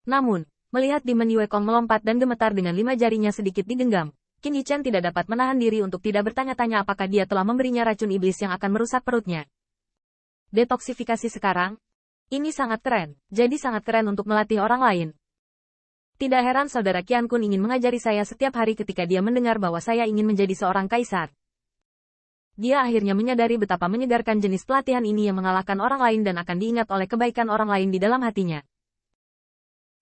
Namun, melihat Demon Yue Kong melompat dan gemetar dengan 5 jarinya sedikit digenggam, Qin Yichan tidak dapat menahan diri untuk tidak bertanya-tanya apakah dia telah memberinya racun iblis yang akan merusak perutnya. Detoksifikasi sekarang? Ini sangat keren, jadi sangat keren untuk melatih orang lain. Tidak heran saudara Qian Kun ingin mengajari saya setiap hari ketika dia mendengar bahwa saya ingin menjadi seorang kaisar. Dia akhirnya menyadari betapa menyegarkan jenis pelatihan ini yang mengalahkan orang lain dan akan diingat oleh kebaikan orang lain di dalam hatinya.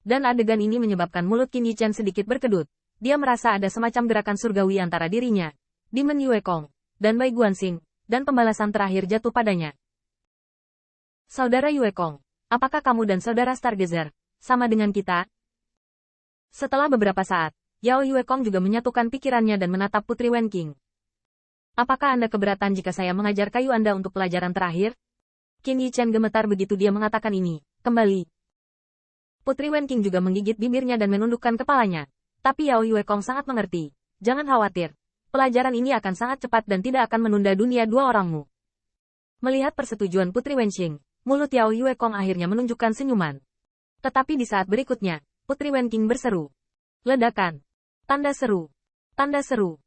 Dan adegan ini menyebabkan mulut Qin Yichan sedikit berkedut. Dia merasa ada semacam gerakan surgawi antara dirinya, Demon Yue Kong, dan Bai Guanxing, dan pembalasan terakhir jatuh padanya. Saudara Yue Kong, apakah kamu dan saudara Stargazer sama dengan kita? Setelah beberapa saat, Yao Yue Kong juga menyatukan pikirannya dan menatap Putri Wen Qing. Apakah Anda keberatan jika saya mengajar kayu Anda untuk pelajaran terakhir? Qin Yichan gemetar begitu dia mengatakan ini. Kembali. Putri Wen Qing juga menggigit bibirnya dan menundukkan kepalanya. Tapi Yao Yue Kong sangat mengerti. Jangan khawatir. Pelajaran ini akan sangat cepat dan tidak akan menunda dunia dua orangmu. Melihat persetujuan Putri Wen Qing, mulut Yao Yue Kong akhirnya menunjukkan senyuman. Tetapi di saat berikutnya, Putri Wen Qing berseru. Ledakan. Tanda seru. Tanda seru.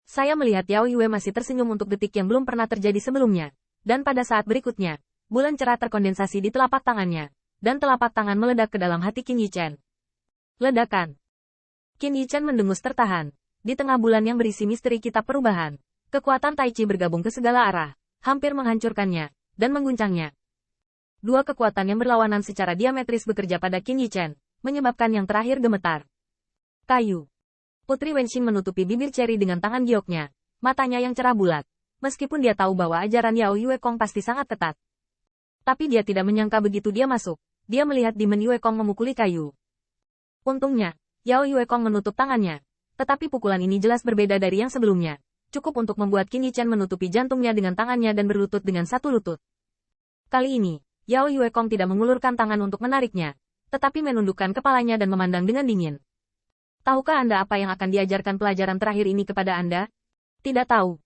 Saya melihat Yao Yue masih tersenyum untuk detik yang belum pernah terjadi sebelumnya. Dan pada saat berikutnya, bulan cerah terkondensasi di telapak tangannya. Dan telapak tangan meledak ke dalam hati Qin Yichan. Ledakan. Qin Yichan mendengus tertahan. Di tengah bulan yang berisi misteri kitab perubahan, kekuatan Tai Chi bergabung ke segala arah, hampir menghancurkannya, dan mengguncangnya. Dua kekuatan yang berlawanan secara diametris bekerja pada Qin Yichan, menyebabkan yang terakhir gemetar. Kayu. Putri Wenxing menutupi bibir Cherry dengan tangan gioknya, matanya yang cerah bulat. Meskipun dia tahu bahwa ajaran Yao Yue Kong pasti sangat ketat. Tapi dia tidak menyangka begitu dia masuk, dia melihat Demon Yue Kong memukuli kayu. Untungnya, Yao Yue Kong menutup tangannya. Tetapi pukulan ini jelas berbeda dari yang sebelumnya. Cukup untuk membuat Qin Yichan menutupi jantungnya dengan tangannya dan berlutut dengan satu lutut. Kali ini, Yao Yue Kong tidak mengulurkan tangan untuk menariknya, tetapi menundukkan kepalanya dan memandang dengan dingin. Tahukah Anda apa yang akan diajarkan pelajaran terakhir ini kepada Anda? Tidak tahu.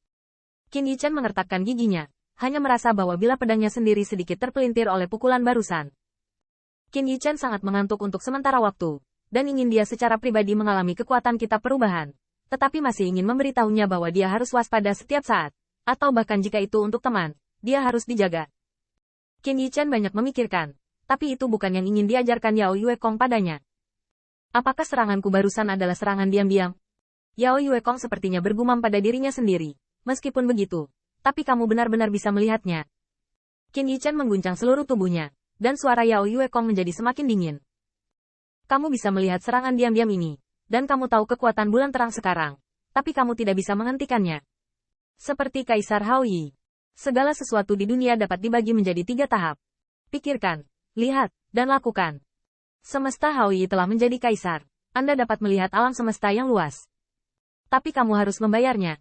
Qin Yichan mengertakkan giginya, hanya merasa bahwa bilah pedangnya sendiri sedikit terpelintir oleh pukulan barusan. Qin Yichan sangat mengantuk untuk sementara waktu, dan ingin dia secara pribadi mengalami kekuatan kitab perubahan, tetapi masih ingin memberitahunya bahwa dia harus waspada setiap saat, atau bahkan jika itu untuk teman, dia harus dijaga. Qin Yichan banyak memikirkan, tapi itu bukan yang ingin diajarkan Yao Yue Kong padanya. Apakah seranganku barusan adalah serangan diam-diam? Yao Yue Kong sepertinya bergumam pada dirinya sendiri. Meskipun begitu, tapi kamu benar-benar bisa melihatnya. Qin Yichan mengguncang seluruh tubuhnya, dan suara Yao Yue Kong menjadi semakin dingin. Kamu bisa melihat serangan diam-diam ini, dan kamu tahu kekuatan bulan terang sekarang, tapi kamu tidak bisa menghentikannya. Seperti Kaisar Hao Yi. Segala sesuatu di dunia dapat dibagi menjadi 3 tahap. Pikirkan, lihat, dan lakukan. Semesta Hao Yi telah menjadi kaisar. Anda dapat melihat alam semesta yang luas. Tapi kamu harus membayarnya.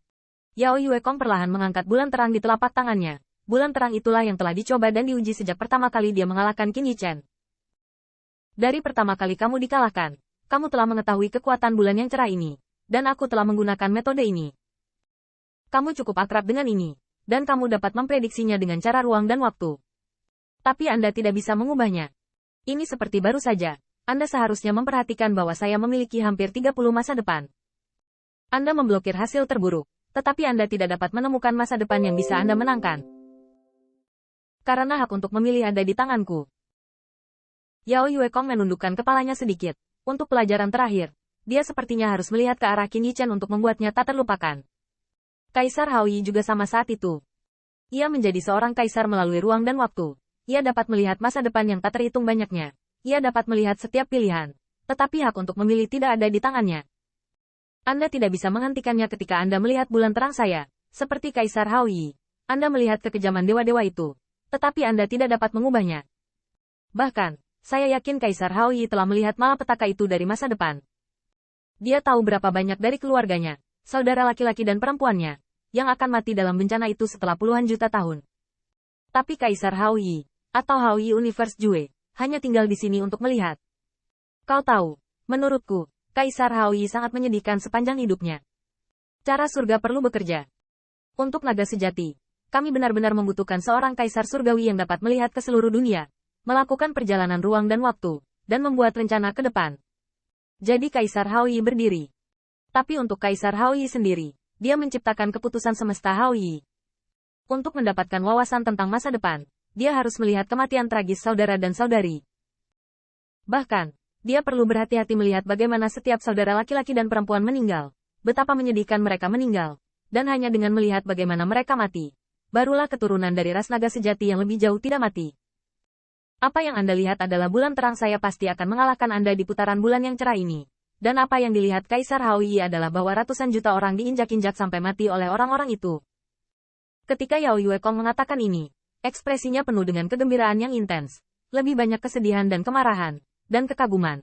Yao Yue Kong perlahan mengangkat bulan terang di telapak tangannya. Bulan terang itulah yang telah dicoba dan diuji sejak pertama kali dia mengalahkan Qin Yichan. Dari pertama kali kamu dikalahkan, kamu telah mengetahui kekuatan bulan yang cerah ini. Dan aku telah menggunakan metode ini. Kamu cukup akrab dengan ini. Dan kamu dapat memprediksinya dengan cara ruang dan waktu. Tapi Anda tidak bisa mengubahnya. Ini seperti baru saja. Anda seharusnya memperhatikan bahwa saya memiliki hampir 30 masa depan. Anda memblokir hasil terburuk, tetapi Anda tidak dapat menemukan masa depan yang bisa Anda menangkan. Karena hak untuk memilih ada di tanganku. Yao Yue Kong menundukkan kepalanya sedikit. Untuk pelajaran terakhir, dia sepertinya harus melihat ke arah Qin Yichan untuk membuatnya tak terlupakan. Kaisar Hao Yi juga sama saat itu. Ia menjadi seorang kaisar melalui ruang dan waktu. Ia dapat melihat masa depan yang tak terhitung banyaknya. Ia dapat melihat setiap pilihan. Tetapi hak untuk memilih tidak ada di tangannya. Anda tidak bisa menghentikannya ketika Anda melihat bulan terang saya. Seperti Kaisar Hao Yi. Anda melihat kekejaman dewa-dewa itu. Tetapi Anda tidak dapat mengubahnya. Bahkan, saya yakin Kaisar Hao Yi telah melihat malapetaka itu dari masa depan. Dia tahu berapa banyak dari keluarganya, saudara laki-laki dan perempuannya, yang akan mati dalam bencana itu setelah puluhan juta tahun. Tapi Kaisar Hao Yi, atau Hao Yi Universe Jue, hanya tinggal di sini untuk melihat. Kau tahu, menurutku, Kaisar Hao Yi sangat menyedihkan sepanjang hidupnya. Cara surga perlu bekerja. Untuk naga sejati, kami benar-benar membutuhkan seorang kaisar surgawi yang dapat melihat ke seluruh dunia, melakukan perjalanan ruang dan waktu, dan membuat rencana ke depan. Jadi Kaisar Haoyi berdiri. Tapi untuk Kaisar Haoyi sendiri, dia menciptakan keputusan semesta Haoyi. Untuk mendapatkan wawasan tentang masa depan, dia harus melihat kematian tragis saudara dan saudari. Bahkan, dia perlu berhati-hati melihat bagaimana setiap saudara laki-laki dan perempuan meninggal, betapa menyedihkan mereka meninggal, dan hanya dengan melihat bagaimana mereka mati, barulah keturunan dari ras naga sejati yang lebih jauh tidak mati. Apa yang Anda lihat adalah bulan terang, saya pasti akan mengalahkan Anda di putaran bulan yang cerah ini. Dan apa yang dilihat Kaisar Haoyi adalah bahwa ratusan juta orang diinjak-injak sampai mati oleh orang-orang itu. Ketika Yao Yuekong mengatakan ini, ekspresinya penuh dengan kegembiraan yang intens, lebih banyak kesedihan dan kemarahan, dan kekaguman.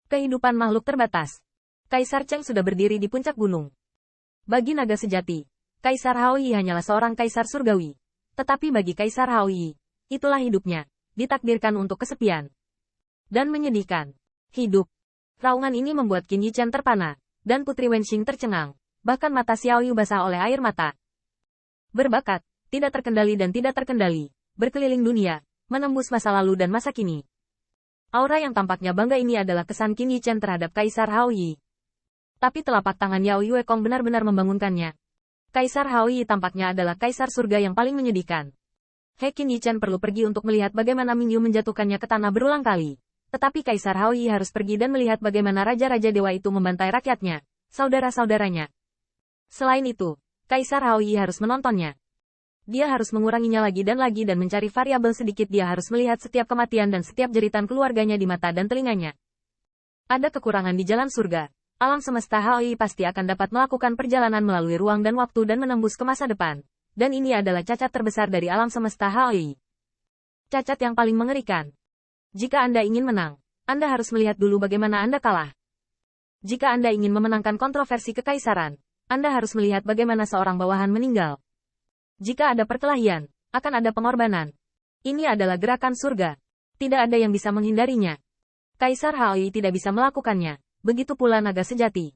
Kehidupan makhluk terbatas. Kaisar Cheng sudah berdiri di puncak gunung. Bagi naga sejati, Kaisar Haoyi hanyalah seorang kaisar surgawi. Tetapi bagi Kaisar Haoyi, itulah hidupnya, ditakdirkan untuk kesepian dan menyedihkan. Hidup. Raungan ini membuat Qin Yichen terpana, dan Putri Wenxing tercengang, bahkan mata Xiao Yu basah oleh air mata. Berbakat, tidak terkendali dan tidak terkendali, berkeliling dunia, menembus masa lalu dan masa kini. Aura yang tampaknya bangga ini adalah kesan Qin Yichen terhadap Kaisar Haoyi. Tapi telapak tangan Yao Yuekong benar-benar membangunkannya. Kaisar Haoyi tampaknya adalah kaisar surga yang paling menyedihkan. Qin Yichen perlu pergi untuk melihat bagaimana Mingyu menjatuhkannya ke tanah berulang kali. Tetapi Kaisar Haoyi harus pergi dan melihat bagaimana Raja-Raja Dewa itu membantai rakyatnya, saudara-saudaranya. Selain itu, Kaisar Haoyi harus menontonnya. Dia harus menguranginya lagi dan mencari variabel sedikit. Dia harus melihat setiap kematian dan setiap jeritan keluarganya di mata dan telinganya. Ada kekurangan di jalan surga. Alam semesta Haoyi pasti akan dapat melakukan perjalanan melalui ruang dan waktu dan menembus ke masa depan. Dan ini adalah cacat terbesar dari alam semesta Haoyi. Cacat yang paling mengerikan. Jika Anda ingin menang, Anda harus melihat dulu bagaimana Anda kalah. Jika Anda ingin memenangkan kontroversi kekaisaran, Anda harus melihat bagaimana seorang bawahan meninggal. Jika ada perkelahian, akan ada pengorbanan. Ini adalah gerakan surga. Tidak ada yang bisa menghindarinya. Kaisar Haoyi tidak bisa melakukannya, begitu pula naga sejati.